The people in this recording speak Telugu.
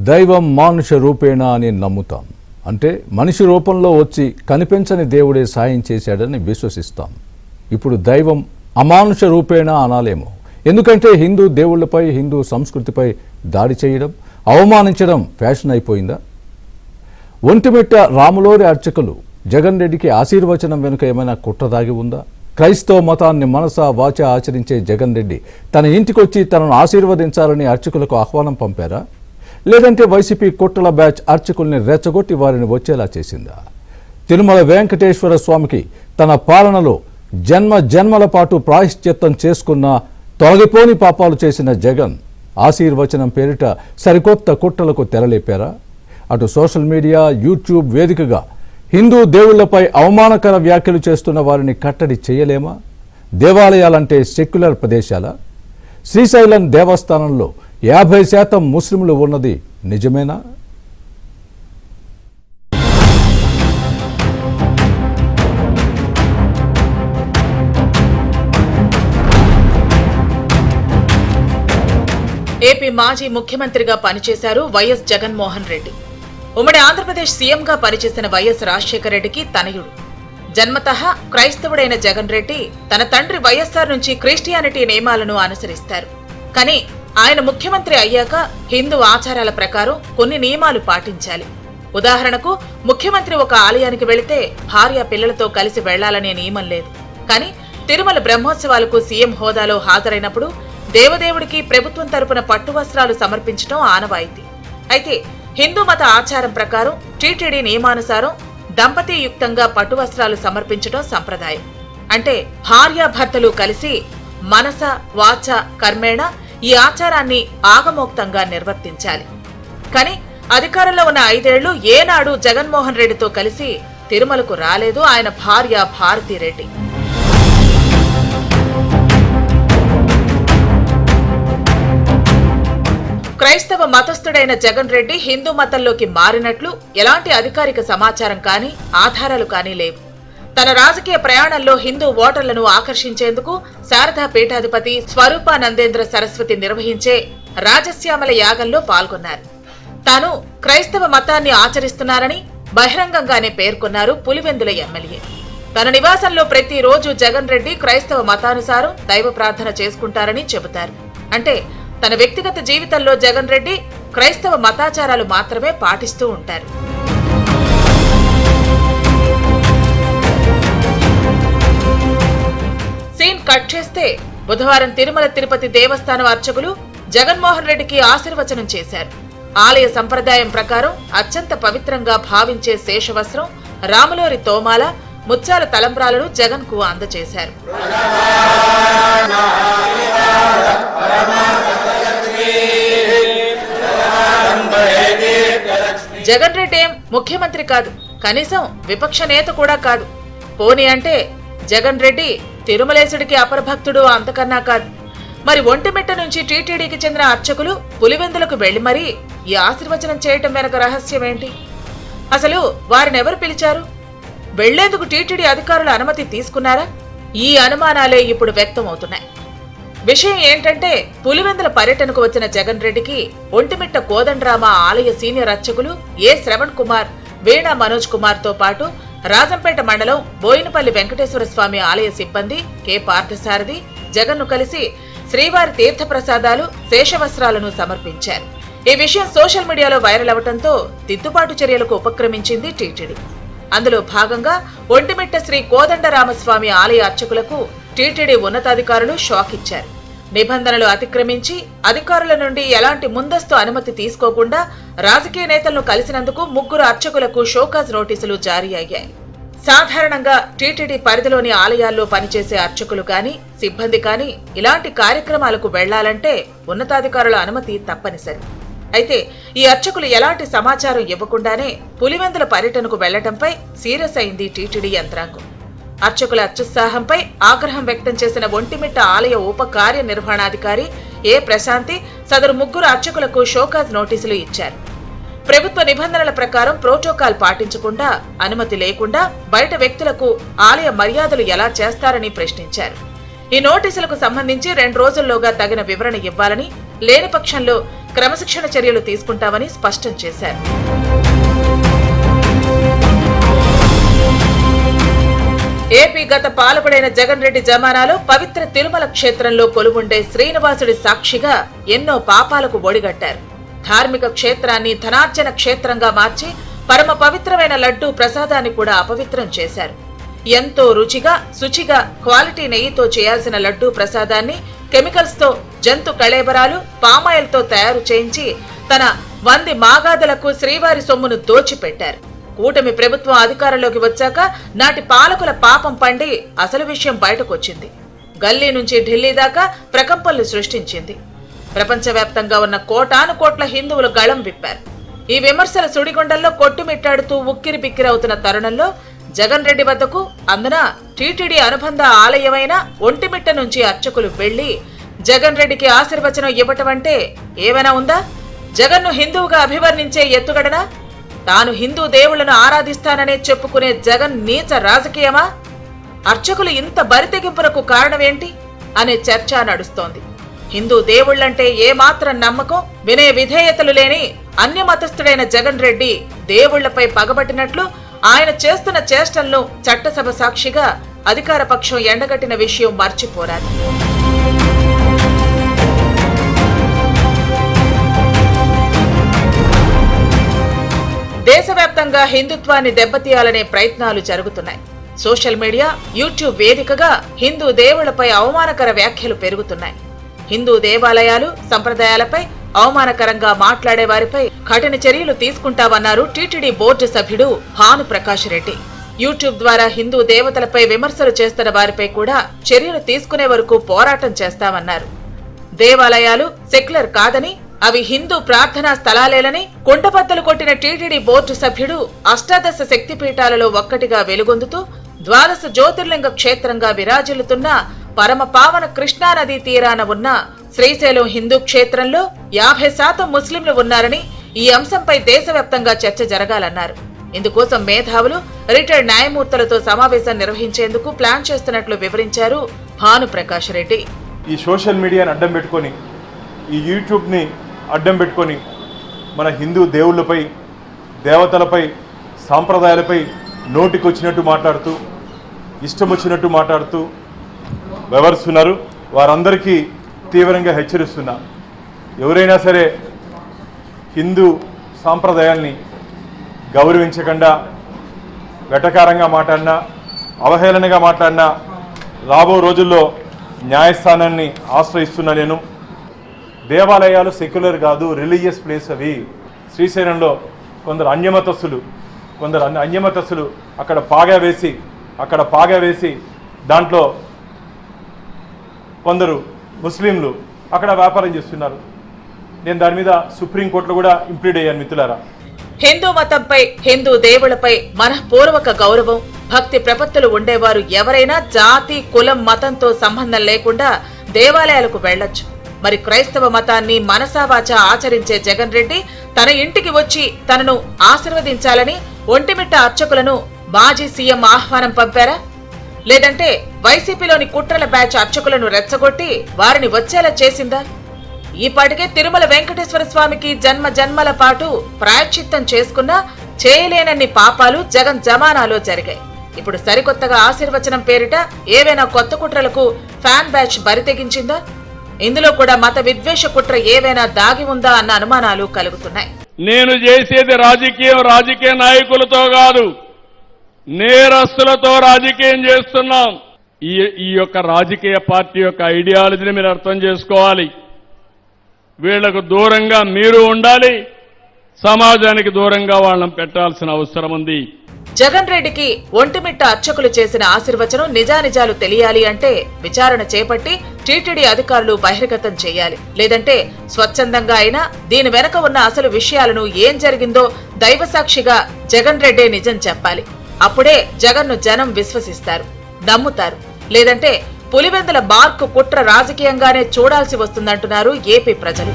దైవం మానుష రూపేణ అని నమ్ముతాం. అంటే మనిషి రూపంలో వచ్చి కనిపించని దేవుడే సాయం చేశాడని విశ్వసిస్తాం. ఇప్పుడు దైవం అమానుష రూపేణ అనాలేమో. ఎందుకంటే హిందూ దేవుళ్లపై, హిందూ సంస్కృతిపై దాడి చేయడం, అవమానించడం ఫ్యాషన్ అయిపోయిందా? ఒంటిమిట్ట రాములోరి అర్చకులు జగన్ రెడ్డికి ఆశీర్వచనం వెనుక ఏమైనా కుట్ర దాగి ఉందా? క్రైస్తవ మతాన్ని మనసా వాచ ఆచరించే జగన్ రెడ్డి తన ఇంటికొచ్చి తనను ఆశీర్వదించాలని అర్చకులకు ఆహ్వానం పంపారా? లేదంటే వైసీపీ కుట్రల బ్యాచ్ అర్చకుల్ని రెచ్చగొట్టి వారిని వచ్చేలా చేసిందా? తిరుమల వెంకటేశ్వర స్వామికి తన పాలనలో జన్మల పాటు ప్రాయశ్చిత్తం చేసుకున్న తొలగిపోని పాపాలు చేసిన జగన్ ఆశీర్వచనం పేరిట సరికొత్త కుట్రలకు తెరలేపారా? అటు సోషల్ మీడియా, యూట్యూబ్ వేదికగా హిందూ దేవుళ్లపై అవమానకర వ్యాఖ్యలు చేస్తున్న వారిని కట్టడి చేయలేమా? దేవాలయాలంటే సెక్యులర్ ప్రదేశాలా? శ్రీశైలం దేవస్థానంలో 50% ముస్లింలు ఉన్నది నిజమేనా? ఏపీ మాజీ ముఖ్యమంత్రిగా పనిచేశారు వైఎస్ జగన్మోహన్ రెడ్డి. ఉమ్మడి ఆంధ్రప్రదేశ్ సీఎంగా పనిచేసిన వైఎస్ రాజశేఖర రెడ్డికి తనయుడు. జన్మతః క్రైస్తవుడైన జగన్ రెడ్డి తన తండ్రి వైఎస్ఆర్ నుంచి క్రిస్టియానిటీ నియమాలను అనుసరిస్తారు. కానీ ఆయన ముఖ్యమంత్రి అయ్యాక హిందూ ఆచారాల ప్రకారం కొన్ని నియమాలు పాటించాలి. ఉదాహరణకు, ముఖ్యమంత్రి ఒక ఆలయానికి వెళితే భార్య పిల్లలతో కలిసి వెళ్లాలనే నియమం లేదు. కానీ తిరుమల బ్రహ్మోత్సవాలకు సీఎం హోదాలో హాజరైనప్పుడు దేవదేవుడికి ప్రభుత్వం తరపున పట్టు వస్త్రాలు సమర్పించడం ఆనవాయితీ. అయితే హిందూ మత ఆచారం ప్రకారం టీటీడీ నియమానుసారం దంపతీయుక్తంగా పట్టు వస్త్రాలు సమర్పించడం సంప్రదాయం. అంటే భార్యాభర్తలు కలిసి మనస వాచ కర్మేణ ఈ ఆచారాన్ని ఆగమోక్తంగా నిర్వర్తించాలి. కానీ అధికారంలో ఉన్న 5 ఏళ్లు ఏనాడు జగన్మోహన్ రెడ్డితో కలిసి తిరుమలకు రాలేదు ఆయన భార్య భారతీరెడ్డి. క్రైస్తవ మతస్థుడైన జగన్ రెడ్డి హిందూ మతంలోకి మారినట్లు ఎలాంటి అధికారిక సమాచారం కానీ ఆధారాలు కానీ లేవు. తన రాజకీయ ప్రయాణంలో హిందూ ఓటర్లను ఆకర్షించేందుకు శారదా పీఠాధిపతి స్వరూపానందేంద్ర సరస్వతి నిర్వహించే రాజశ్యామల యాగంలో పాల్గొన్నారు. తాను క్రైస్తవ మతాన్ని ఆచరిస్తున్నారని బహిరంగంగానే పేర్కొన్నారు పులివెందుల ఎమ్మెల్యే. తన నివాసంలో ప్రతిరోజు జగన్ రెడ్డి క్రైస్తవ మతానుసారం దైవ ప్రార్థన చేసుకుంటారని చెబుతారు. అంటే తన వ్యక్తిగత జీవితంలో జగన్ రెడ్డి క్రైస్తవ మతాచారాలు మాత్రమే పాటిస్తూ ఉంటారు. సీన్ కట్ చేస్తే బుధవారం తిరుమల తిరుపతి దేవస్థానం అర్చకులు జగన్మోహన్ రెడ్డికి ఆశీర్వచనం చేశారు. ఆలయ సంప్రదాయం ప్రకారం అత్యంత పవిత్రంగా భావించే శేషవస్త్రం, రాములోరి తోమాల, ముత్యాల తలంబ్రాలను జగన్ కు అందజేశారు. జగన్ రెడ్డి ఏం ముఖ్యమంత్రి కాదు, కనీసం విపక్ష నేత కూడా కాదు. పోనీ అంటే జగన్ రెడ్డి తిరుమలేశుడికి అపరభక్తుడు అంతకన్నా కాదు. మరి ఒంటిమిట్ట నుంచి టీటీడీకి చెందిన అర్చకులు పులివెందులకు వెళ్లి మరీ ఈ ఆశీర్వచనం చేయటం వెనక రహస్యమేంటి? అసలు వారినెవరు పిలిచారు? వెళ్లేందుకు టీటీడీ అధికారుల అనుమతి తీసుకున్నారా? ఈ అనుమానాలే ఇప్పుడు వ్యక్తమవుతున్నాయి. విషయం ఏంటంటే, పులివెందుల పర్యటనకు వచ్చిన జగన్ రెడ్డికి ఒంటిమిట్ట కోదండరామ ఆలయ సీనియర్ అర్చకులు ఏ శ్రవణ్ కుమార్, వీణా మనోజ్ కుమార్ తో పాటు రాజంపేట మండలం బోయినపల్లి వెంకటేశ్వర స్వామి ఆలయ సిబ్బంది కె పార్థసారథి జగన్ ను కలిసి శ్రీవారి తీర్థప్రసాదాలు, శేషవస్త్రాలను సమర్పించారు. ఈ విషయం సోషల్ మీడియాలో వైరల్ అవడంతో దిద్దుబాటు చర్యలకు ఉపక్రమించింది టీటీడీ. అందులో భాగంగా ఒంటిమిట్ట శ్రీ కోదండరామస్వామి ఆలయ అర్చకులకు టీటీడీ ఉన్నతాధికారులు షాక్ ఇచ్చారు. నిబంధనలు అతిక్రమించి అధికారుల నుండి ఎలాంటి ముందస్తు అనుమతి తీసుకోకుండా రాజకీయ నేతలను కలిసినందుకు 3 అర్చకులకు షోకాజ్ నోటీసులు జారీ అయ్యాయి. సాధారణంగా టీటీడీ పరిధిలోని ఆలయాల్లో పనిచేసే అర్చకులు కానీ, సిబ్బంది కానీ ఇలాంటి కార్యక్రమాలకు వెళ్లాలంటే ఉన్నతాధికారుల అనుమతి తప్పనిసరి. అయితే ఈ అర్చకులు ఎలాంటి సమాచారం ఇవ్వకుండానే పులివెందుల పర్యటనకు వెళ్లటంపై సీరియస్ అయింది టీటీడీ యంత్రాంగం. అర్చకుల అత్యుత్సాహంపై ఆగ్రహం వ్యక్తం చేసిన ఒంటిమిట్ట ఆలయ ఉప కార్యనిర్వహణాధికారి ఏ ప్రశాంతి సదరు 3 అర్చకులకు షోకాజ్ నోటీసులు ఇచ్చారు. ప్రభుత్వ నిబంధనల ప్రకారం ప్రోటోకాల్ పాటించకుండా, అనుమతి లేకుండా బయట వ్యక్తులకు ఆలయ మర్యాదలు ఎలా చేస్తారని ప్రశ్నించారు. ఈ నోటీసులకు సంబంధించి 2 రోజుల్లోగా తగిన వివరణ ఇవ్వాలని, లేని పక్షంలో క్రమశిక్షణ చర్యలు తీసుకుంటామని స్పష్టం చేశారు. ఏపీ గత పాలకుడైన జగన్ రెడ్డి జమానాలో పవిత్ర తిరుమల క్షేత్రంలో కొలువుండే శ్రీనివాసుడి సాక్షిగా ఎన్నో పాపాలకు ఒడిగట్టారు. ధార్మిక క్షేత్రాన్ని ధనార్జన క్షేత్రంగా మార్చి పరమ పవిత్రమైన లడ్డూ ప్రసాదాన్ని కూడా అపవిత్రం చేశారు. ఎంతో రుచిగా శుచిగా క్వాలిటీ నెయ్యితో చేయాల్సిన లడ్డూ ప్రసాదాన్ని కెమికల్స్ తో, జంతు కళేబరాలు, పామాయిల్తో తయారు చేయించి తన 100 మాగాదులకు శ్రీవారి సొమ్మును దోచిపెట్టారు. కూటమి ప్రభుత్వం అధికారంలోకి వచ్చాక నాటి పాలకుల పాపం పండి అసలు విషయం బయటకొచ్చింది. గల్లీ నుంచి ఢిల్లీ దాకా ప్రకంపనలు సృష్టించింది. ప్రపంచవ్యాప్తంగా ఉన్న కోటాను కోట్ల హిందువులు గళం విప్పారు. ఈ విమర్శల సుడిగుండంలో కొట్టుమిట్టాడుతూ ఉక్కిరి బిక్కిరవుతున్న తరుణంలో జగన్ రెడ్డి వద్దకు, అందున టీటీడీ అనుబంధ ఆలయమైన ఒంటిమిట్ట నుంచి అర్చకులు వెళ్లి జగన్ రెడ్డికి ఆశీర్వచనం ఇవ్వటం అంటే ఏమైనా ఉందా? జగన్ను హిందువుగా అభివర్ణించే ఎత్తుగడనా? తాను హిందూ దేవుళ్లను ఆరాధిస్తాననే చెప్పుకునే జగన్ నీచ రాజకీయమా? అర్చకులు ఇంత బరితెగింపులకు కారణమేంటి అనే చర్చ నడుస్తోంది. హిందూ దేవుళ్లంటే ఏమాత్రం నమ్మకం, వినయ విధేయతలు లేని అన్యమతస్థుడైన జగన్ రెడ్డి దేవుళ్లపై పగబట్టినట్లు ఆయన చేస్తున్న చేష్టలను చట్టసభ సాక్షిగా అధికార పక్షం ఎండగట్టిన విషయం మర్చిపోరాదు. దేశవ్యాప్తంగా హిందుత్వాన్ని దెబ్బతీయాలనే ప్రయత్నాలు జరుగుతున్నాయి. సోషల్ మీడియా, యూట్యూబ్ వేదికగా హిందూ దేవుళ్లపై అవమానకర వ్యాఖ్యలు పెరుగుతున్నాయి. హిందూ దేవాలయాలు, సంప్రదాయాలపై అవమానకరంగా మాట్లాడే వారిపై కఠిన చర్యలు తీసుకుంటామన్నారు టీటీడీ బోర్డు సభ్యుడు భానుప్రకాష్ రెడ్డి. యూట్యూబ్ ద్వారా హిందూ దేవతలపై విమర్శలు చేస్తున్న వారిపై కూడా చర్యలు తీసుకునే వరకు పోరాటం చేస్తామన్నారు. దేవాలయాలు సెక్యులర్ కాదని, అవి హిందూ ప్రార్థనా స్థలాలేలని కుండబద్దలు కొట్టిన టీటీడీ బోర్డు సభ్యుడు అష్టాదశ శక్తిపీఠాలలో ఒక్కటిగా వెలుగొందుతూ 12 జ్యోతిర్లింగ క్షేత్రంగా విరాజిల్లుతున్న పరమ పావన కృష్ణానదీ తీరాన ఉన్న శ్రీశైలం హిందూ క్షేత్రంలో 50% ముస్లింలు ఉన్నారని, ఈ అంశంపై దేశవ్యాప్తంగా చర్చ జరగాలన్నారు. ఇందుకోసం మేధావులు, రిటైర్డ్ న్యాయమూర్తులతో సమావేశం నిర్వహించేందుకు ప్లాన్ చేస్తున్నట్లు వివరించారు భానుప్రకాష్ రెడ్డి. ఈ సోషల్ మీడియాని అడ్డం పెట్టుకొని, ఈ యూట్యూబ్ని అడ్డం పెట్టుకొని మన హిందూ దేవుళ్ళపై, దేవతలపై, సాంప్రదాయాలపై నోటికొచ్చినట్టు మాట్లాడుతూ, ఇష్టం వచ్చినట్టు మాట్లాడుతూ వ్యవహరిస్తున్నారు. వారందరికీ తీవ్రంగా హెచ్చరిస్తున్నా, ఎవరైనా సరే హిందూ సాంప్రదాయాల్ని గౌరవించకుండా వెటకారంగా మాట్లాడినా, అవహేళనగా మాట్లాడినా రాబో రోజుల్లో న్యాయస్థానాన్ని ఆశ్రయిస్తున్నా. నేను దేవాలయాలు సెక్యులర్ కాదు, రిలీజియస్ ప్లేస్ అవి. శ్రీశైలంలో కొందరు అన్యమతస్థులు అక్కడ పాగా వేసి దాంట్లో కొందరు ముస్లింలు అక్కడ వ్యాపారం చేస్తున్నారు. నేను దాని మీద సుప్రీంకోర్టులో కూడా ఇంప్లీడ్ అయ్యాను మిత్రులారా. హిందూ మతంపై, హిందూ దేవుళ్లపై మనఃపూర్వక గౌరవం, భక్తి ప్రపత్తులు ఉండేవారు ఎవరైనా జాతి, కులం, మతంతో సంబంధం లేకుండా దేవాలయాలకు వెళ్లొచ్చు. మరి క్రైస్తవ మతాన్ని మనసావాచా ఆచరించే జగన్ రెడ్డి తన ఇంటికి వచ్చి తనను ఆశీర్వదించాలని ఒంటిమిట్ట అర్చకులను మాజీ సీఎం ఆహ్వానం పంపారా? లేదంటే వైసీపీలోని కుట్రల బ్యాచ్ అర్చకులను రెచ్చగొట్టి వారిని వచ్చేలా చేసిందా? ఈపాటికే తిరుమల వెంకటేశ్వర స్వామికి జన్మల పాటు ప్రాయశ్చిత్తం చేసుకున్నా చేయలేనన్ని పాపాలు జగన్ జమానాలో జరిగాయి. ఇప్పుడు సరికొత్తగా ఆశీర్వచనం పేరిట ఏవైనా కొత్త కుట్రలకు ఫ్యాన్ బ్యాచ్ బరితెగించిందా? ఇందులో కూడా మత విద్వేష కుట్ర ఏవైనా దాగి ఉందా అన్న అనుమానాలు కలుగుతున్నాయి. నేను చేసేది రాజకీయ నాయకులతో కాదు, నేరస్తులతో రాజకీయం చేస్తున్నాం. ఈ యొక్క రాజకీయ పార్టీ యొక్క ఐడియాలజీని మీరు అర్థం చేసుకోవాలి. వీళ్లకు దూరంగా మీరు ఉండాలి, సమాజానికి దూరంగా వాళ్ళని పెట్టాల్సిన అవసరం ఉంది. జగన్ రెడ్డికి ఒంటిమిట్ట అర్చకులు చేసిన ఆశీర్వచనం నిజానిజాలు తెలియాలి అంటే విచారణ చేపట్టి టీటీడీ అధికారులు బహిర్గతం చేయాలి. లేదంటే స్వచ్ఛందంగా అయినా దీని వెనక ఉన్న అసలు విషయాలను ఏం జరిగిందో దైవసాక్షిగా జగన్ రెడ్డే నిజం చెప్పాలి. అప్పుడే జగన్ను జనం విశ్వసిస్తారు, నమ్ముతారు. లేదంటే పులివెందుల మార్కు కుట్ర రాజకీయంగానే చూడాల్సి వస్తుందంటున్నారు ఏపీ ప్రజలు.